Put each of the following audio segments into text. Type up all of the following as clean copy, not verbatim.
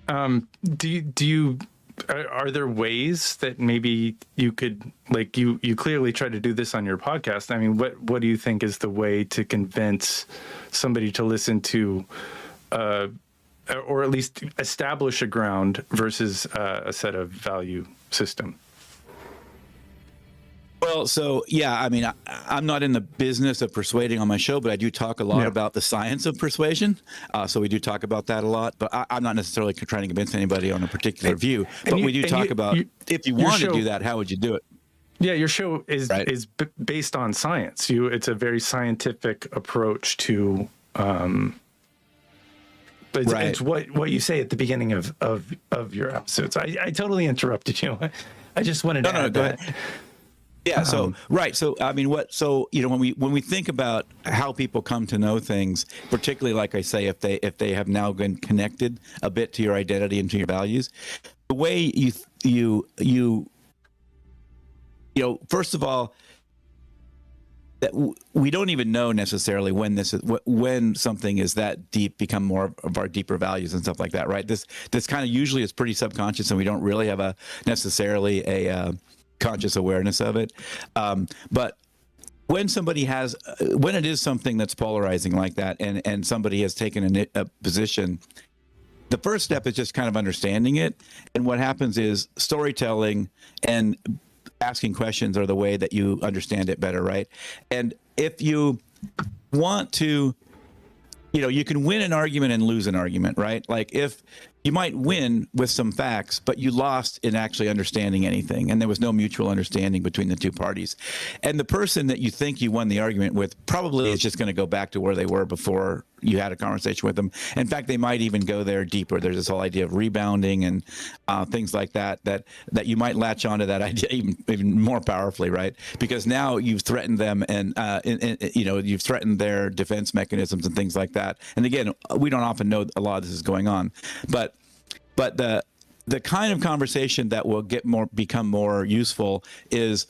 Do you are there ways that maybe you could, like, you clearly try to do this on your podcast? I mean, what do you think is the way to convince somebody to listen to, or at least establish a ground versus a set of value system? Well, so yeah, I mean, I'm not in the business of persuading on my show, but I do talk a lot about the science of persuasion. So we do talk about that a lot, but I'm not necessarily trying to convince anybody on a particular view. But we do talk about, if you want to do that, how would you do it? Yeah, your show is based on science. It's a very scientific approach to. It's what you say at the beginning of your episodes. I totally interrupted you. I just wanted to add go that. ahead. Yeah. So So I mean, when we think about how people come to know things, particularly, like I say, if they have now been connected a bit to your identity and to your values, the way you first of all, that we don't even know necessarily when something is that deep, become more of our deeper values and stuff like that, right? This kind of usually is pretty subconscious, and we don't really have necessarily a conscious awareness of it. But when when it is something that's polarizing like that, and somebody has taken a position, the first step is just kind of understanding it. And what happens is storytelling and asking questions are the way that you understand it better, right? And if you want to, you can win an argument and lose an argument, right? Like, if you might win with some facts, but you lost in actually understanding anything, and there was no mutual understanding between the two parties. And the person that you think you won the argument with probably is just going to go back to where they were before you had a conversation with them. In fact, they might even go there deeper. There's this whole idea of rebounding and things like that you might latch onto that idea even more powerfully, right? Because now you've threatened them, and you've threatened their defense mechanisms and things like that. And again, we don't often know a lot of this is going on, but the kind of conversation that will become more useful is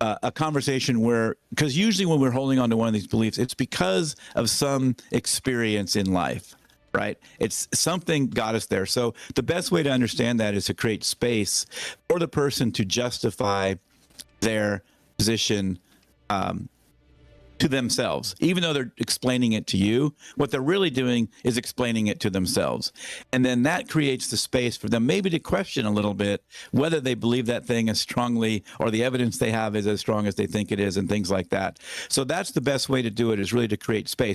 a conversation where, because usually when we're holding on to one of these beliefs, it's because of some experience in life, right? It's something got us there. So the best way to understand that is to create space for the person to justify their position to themselves. Even though they're explaining it to you, what they're really doing is explaining it to themselves. And then that creates the space for them maybe to question a little bit whether they believe that thing as strongly, or the evidence they have is as strong as they think it is, and things like that. So that's the best way to do it, is really to create space.